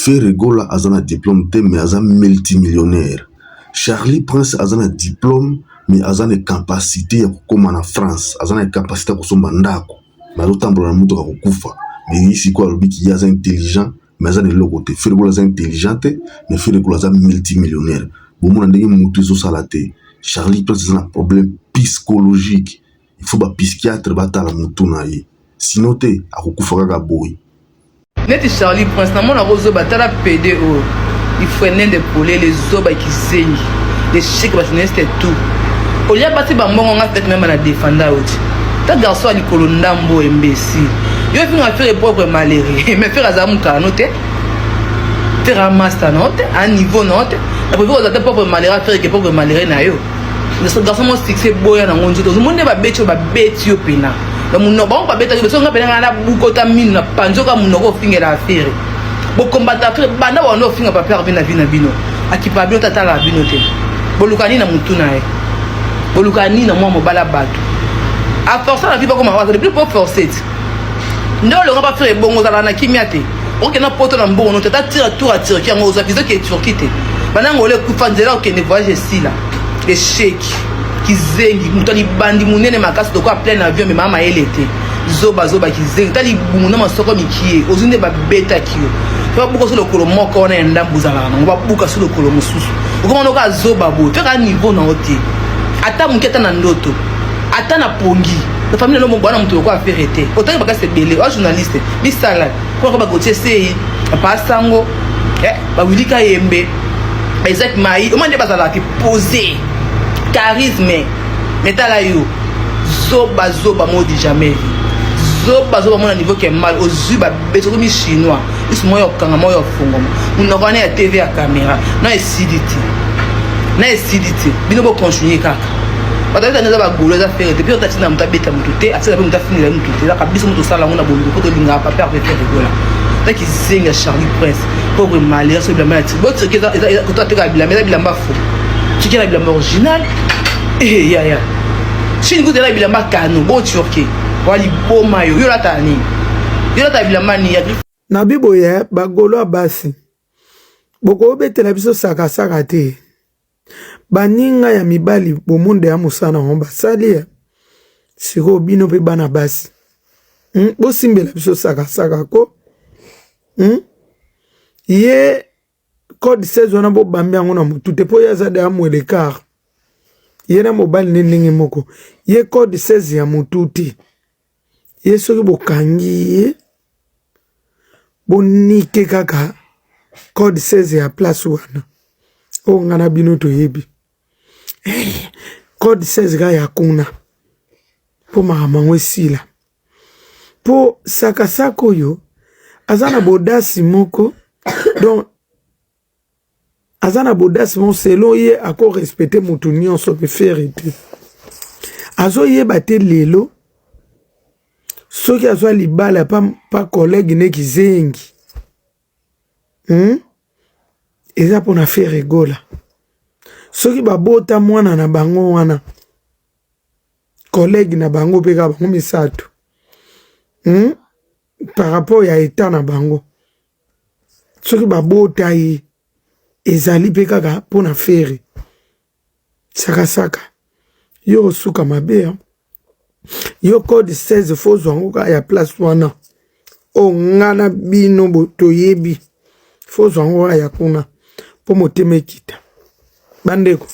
Ferregola a un diplôme, mais a un multimillionnaire. Charlie Prince a un diplôme, mais a une capacité comme en France, a une capacité à son mandako. Mais autant pour la moto à Kufa. Mais ici, quoi, le qui est intelligent, mais a un côté. Ferregola est intelligente, mais Ferregola est multimillionnaire. Bon, mon andé moto sur salate. Charlie Prince a un problème psychologique. Il faut un psychiatre battre la moto naïe. Sinon, t'es à Kufa Gaboui. Net Charlie Prince, na mona rozo batala PDO. Il freinait des poulets, les zoba qui saignent, les chèques bâtonnistes et tout. Au lieu de battre bambon, on a fait même à la défendre. Ta garçon a dit colondambo imbécile. Il faut faire les pauvres malheureux. Mais faire à Zamouka, note. Faire un master, note. À un niveau, note. Après, vous avez des pauvres malheureux, faire des pauvres malheureux, naïo. Le garçon m'a fixé boya dans mon jeu. Tout le monde va bêter, va bêter au pena. Le monde va bêter, parce qu'on a pena la boucota mine, na panjo comme on aura fini la affaire. Bon combattre après, banda on a fini pas perdre vina bino. Akipa bien tata la binote. Bolukani na mutuna e. Bolukani na moi mobala bato. À forcer la vie pas comme avant, depuis pour forcer. Non, le pas faire bon aux alana kimiate. OK na poto na bon on tata tire tour à tire qui en aux avisés qui est turquité. Pendant on le coup fanzela OK ne voyage ici là. Les chèques qui zengi mutali bandi munene makasi de quoi plein avion mais mama elle était. Zoba qui zengi tali bumuna masoko mikie ozinde ba beta kio. Tu vas beaucoup sur le colo moko on est ndambuzala on va beaucoup sur le colo mususu. Comment on ka zoba bo faire un niveau na oti. Ata muketa na ndoto. Ata na pongi. La famille no mbwana mtu ko affaire été. Autant que c'est belé au journaliste. Bisala. Ko ba gotie sei pa sango ba wilika yembe. Isaac Mai, au moins des bazala qui posé. Charisme. Metala yo. Zoba mo di jamais vu. Zoba mon niveau qui est mal aux yeux ba beto comme chinois. Ils sont moyo kanga moyo fungo. On ne connaît à TV à caméra. Non et CDT. Na CDT. Bino bo continuer kaka. Peut-être que nous avons goulé à faire depuis on t'a dit na mutabeta mututé, à ça on t'a fini la mututé. La kabisa mutu sala on a bon ko to linga pas faire faire rigola. Tant qu'ils zinga Charlie Prince, pauvre malheur sur la maladie. Bon ce que toi tu as la bilamba faux. Tu as la bilamba original. Ya. Si nous la bilamba canon, bon turquie. Wali bo mayo, yo la tani. Yo la ta bilamba ni ya. Na biboye bagolo basi. Boko betela biso saka te. Baninga ya mibali bomonde ya musana on basali siko bino pe bana basi. Bo simbela biso saka ko. Ye code 16 wana bo bambia ngona mutu te po ya zade amwele car. Ye na mobile ndenge moko. Ye code 16 ya mutu te. Ye soki bokangi ye bonike kaka code 16 ya place wana. O ngana bino to yebi. Code 16 ga ya kuna. Po mahamangwe sila. Po sakasako yo. Azana bodasi moko. Donc. Azana bodasi mon selon ye ako respecter mutu nyonso pe faire ete. Azo ye bate lelo. Soki azo libala pa collègue ne ki zengi. Eza pona faire rigola. Soki babota mwana na bango wana. Collègue na bango peka bango misato. Par rapport ya état na bango. Soki babota ye. Ezali peka pona faire. Saka. Yo suka mabe. Yo code 16 fozo wango ya place wana. O ngana bino boto yebi. Fozo wango ya kuna. Po moteme kita. Bandeko.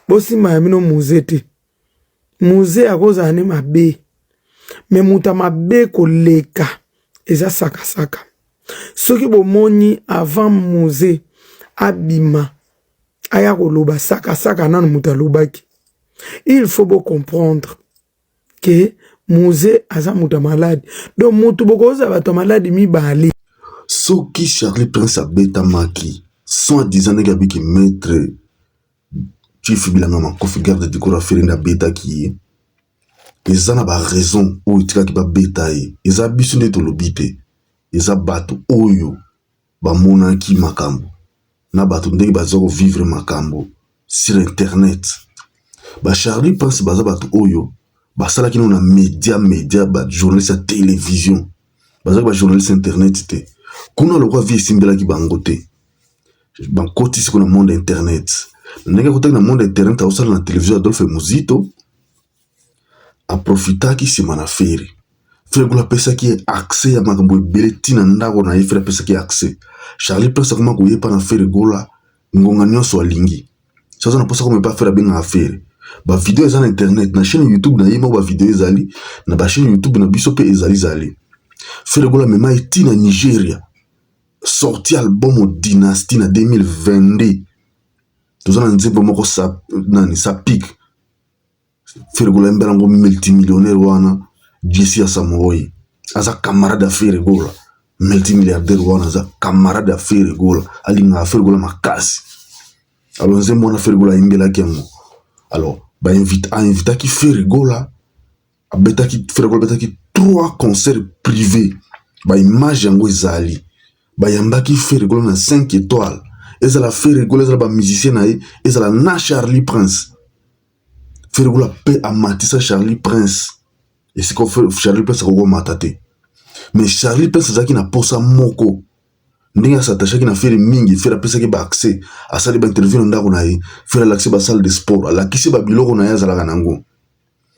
Bosi mayamino muzete. Muze akoza ane mabe. Me muta mabe koleka. Eza saka. Soki bomoni avant muze abima. Aya koloba saka nanu muta lobaki. Il faut beau comprendre que muze aza muta malade. Donc mutu bokoza bato malade mi bali. Soki Charlie Prince a beta maki. Soit disant négabi qui maître tu fais bilanga ma kofi garde de kora faire na beta qui eza na ba raison ou itika ki ba beta e eza bisu nde to lobite eza bato oyo ba monaki makambo na bato ndenge bazoko vivre makambo sur internet ba Charlie Prince baza bato oyo basala kino na média ba journaliste à télévision bazaka ba journaliste internet te kuna lokwa vie simbelaki bango te bankotisi kuna monde internet ndenge kotaki na monde internet aosala na télévision Adolphe Muzito aprofitaki nsima na Fere Gola apesaki ye accès ya makambo ebele ntina ndako na ye Fere apesaki ye accès Charlie Prince akoma koyepa na Fere Gola ngonga nyonso alingi soza na posa komepa Fere abengaka Fere bavideo eza na internet na chaîne YouTube na ye moko bavideo ezali na bachaîne YouTube na biso mpe ezali Fere Gola mema eti na Nigeria sorti album Dynasty na 2022 toza na nzembo moko sa pique Fere Gola embelango multimillionnaire wana Jesse Asamoah aza camarade ya Fere Gola multimilliardaire wana aza camarade ya Fere Gola alinga Fere Gola makasi alors nzembo wana Fere Gola embelaki yango alors invitaki Fere Gola Fere Gola abetaki 3 concerts privés image yango ezali yambaki Fere Gola na 5 étoiles ezala Fere Gola ezala musicien na ye ezala na Charlie Prince Fere Gola pe amatisa Charlie Prince et c'est que Charlie Prince akoko matate mais Charlie Prince azaki na posa moko ndenge asatachaki na Fere mingi Fere apesaki accès asali interview na ndako na ye Fere alakisi salle de sport alakisi biloko na ye azalaka nango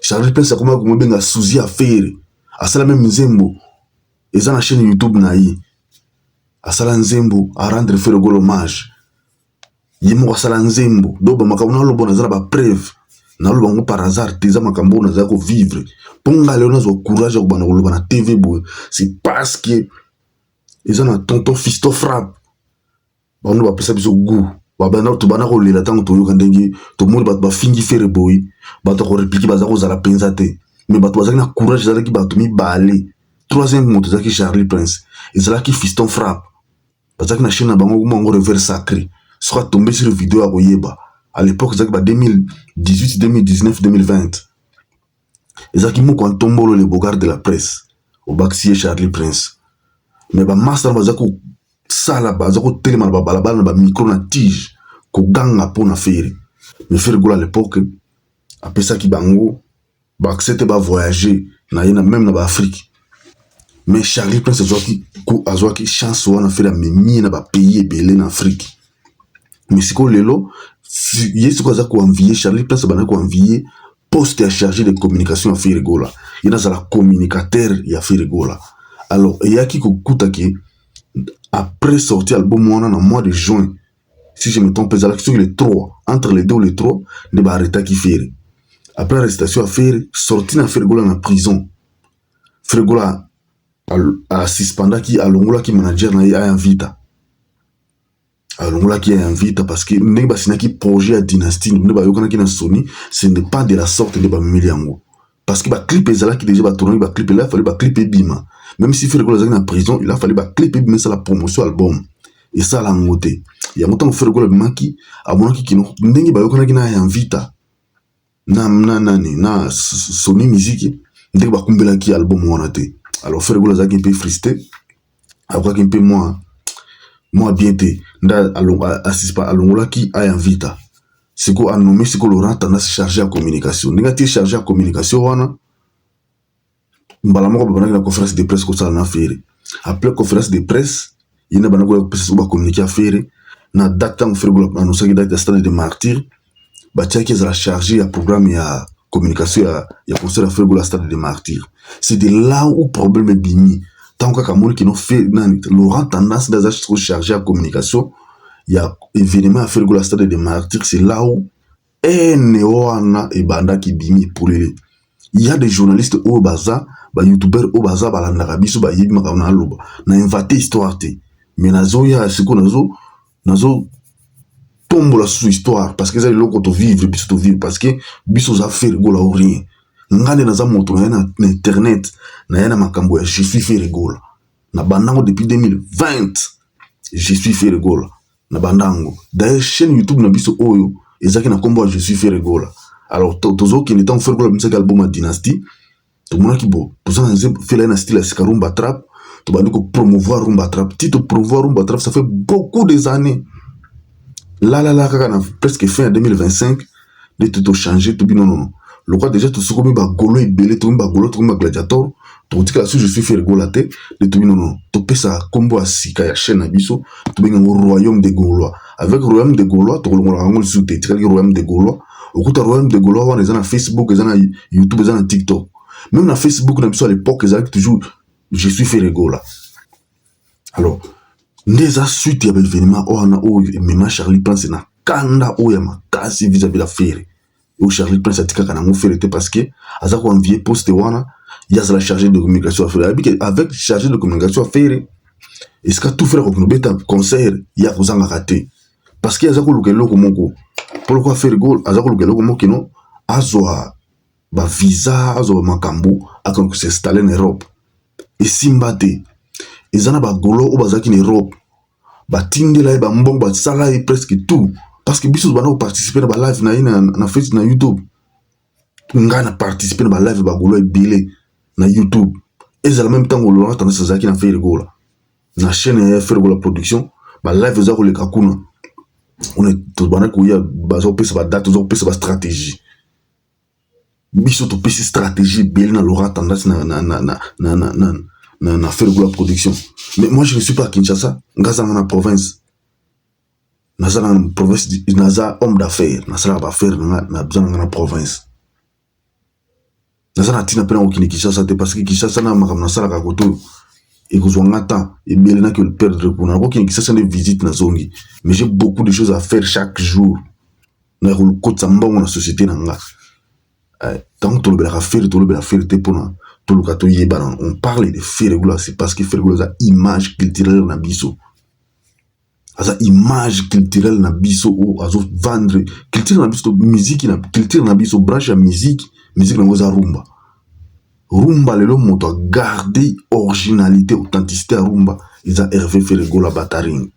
Charlie Prince akoma komobenga suzi ya Fere asala même nzembo eza na chaîne YouTube na ye asala nzembo a rendre Fere Gola hommage ye moko asala nzembo do bamakambo na lobo nazala preuve na lobo ngo par hasard teza makambo na zako vivre ponga leo nazo courage ko bana koloba na TV boy c'est parce que ils ont un tonton Fisto Frappe bano ba pesa biso goût ba bana to bana ko lela tango to yoka ndenge to moni ba fingi Fere boy ba to ko répliquer ba zako zala penza te mais ba to bazaki na courage zala ki ba to mi balé troisième moto zaki Charlie Prince ezala ki Fiston Frappe bazaki na chaîne na bango ngo Revers Sacré sera tombé sur vidéo à Koyeba à l'époque zaki ba 2018 2019 2020 ezaki moko en tombolo le bogard de la presse au baxier Charlie Prince mais ba master bazako sala bazako telema ba balabala ba micro na tige ko ganga pona Fere mais Fere Gola à l'époque apesa ki bango ba accepter ba voyager na yena même na ba Afrique mais Charlie Prince azwaki chance wana Fere memi na ba pays ebele na Afrique mais siko lelo yesu za ko envier Charlie Prince bana ko envier poste à chargé de communication à Fere Gola il a la communicateur ya Fere Gola alors il y a qui kuta ki après sorti album wana na mois de juin si je me trompe sur les 3 entre les 2 ou les 3 ne ba arrêter qui Fere après l'arrestation à Fere sorti na Fere Gola na prison Fere Gola a suspendu qui alongola qui manager na ya invita alongola qui invita parce que ndenge basinaki projet à Dynasty ndenge bayokana ki na Sony ce n'est pas de la sorte de ba miliango parce que ba clip ezala qui déjà ba tourner ba clip là il fallait ba clip bima même si Fere Gola zaki na prison il a fallu ba clip bima ça la promotion album et ça la ngote ya moto Fere Gola bimaki amonaki kino ndenge bayokana ki na invita na Sony musique ndenge ba kumbela ki album wana te alors Fere Gola zaki un peu frustré après un peu moi bien te nda assiste pas alongola qui a invita siko a nommé siko Laurent Tendance chargé à communication ndinga ti chargé à communication wana mbala moko bana na conférence de presse ko sala na Fere après conférence de presse ina bana ko pesa ba communiquer à Fere na date en Fere Gola annoncer date de stade de martyr ba tia qui est chargé à programme ya communication ya concert à Fere Gola stade de martyr c'est de là où problème est bini tant que Kamori qui nous fait Laurent Tendance des achats chargé à communication il y a événement à Fere Gola stade de martyr c'est là où Neoana et Banda qui bimi pour les il y a des journalistes au baza ba youtubeurs au baza ba landaka biso ba yibi makana loba na invité histoire te mais nazo ya siko nazo tombe la sous histoire parce que ça loko to vivre biso to vivre parce que biso za Fere Gola ou rien ngane na za moto na internet na yana makambo ya je suis Fere Gola na bandango depuis 2020 je suis Fere Gola na bandango d'ailleurs chaîne YouTube na biso oyo ezaki na kombo je suis Fere Gola alors tozo qui n'étant Fere Gola musique album à Dynasty to mona ki bo to ça fait là na style Rumba Trap to bandi ko promouvoir Rumba Trap ti to promouvoir Rumba Trap ça fait beaucoup des années là kaka na presque fin 2025 de tout changer to bi non le quoi déjà tout ce comme ba golo et belé tout ba golo tout ba gladiator tokotika si je suis fait rigola te de tobi non topesa kombo asika ya chaîne na biso tobenga ngo royaume des Gaulois avec royaume des Gaulois tokolongola yango lisusu te tikali royaume des Gaulois okuta royaume des Gaulois wana eza na Facebook eza na YouTube eza na TikTok même na Facebook na biso à l'époque ezalaki toujours je suis fait rigola alors ndeza suite ya événement wana oyo mema Charlie Prince na kanda oyo makasi vis-à-vis la fere ou Charlie Prince atikaka nango fere te parce que aza ko envier poste wana il y a la chargée de communication à faire avec chargé de communication à faire est-ce que tout faire comme nous bêta concert il y a vous en raté parce que azako lukelo ko moko pour quoi faire goal azako lukelo ko moko non azoa ba visa azoa makambo akon ko s'installer en Europe et simbate ezana ba golo o bazaki en Europe ba tindela ba mbongo ba sala presque tout parce que biso bana participer na ba live na Facebook na YouTube ngana participer na ba live ba golo ebile na YouTube et en même temps on l'a tendance à zaki na faire rigola na chaîne faire rigola production ba live za ko le kakuna on est tout bana ko ya bazo pesa ba date zo pesa ba stratégie biso to pesa stratégie belle na l'aura tendance na faire rigola production mais moi je ne suis pas à Kinshasa ngaza na province naza na province naza homme d'affaires naza ba faire na besoin na province naza na tina pena au Kinshasa te parce que Kinshasa na makamna sala ka koto et que ngata et bien na que le perdre pour na ko Kinshasa ne visite na zongi mais j'ai beaucoup de choses à faire chaque jour na ko kotsa mbongo na société na nga tant to le bela faire te pona to le kato yeba on parle de faire rigola c'est parce que faire rigola za image culturelle na biso asa image culturelle na biso o azo vendre culture na biso musique na culture na biso branche ya musique na ngoza rumba rumba lelo moto a garder originalité authenticité à rumba ils a Hervé fait rigola bataring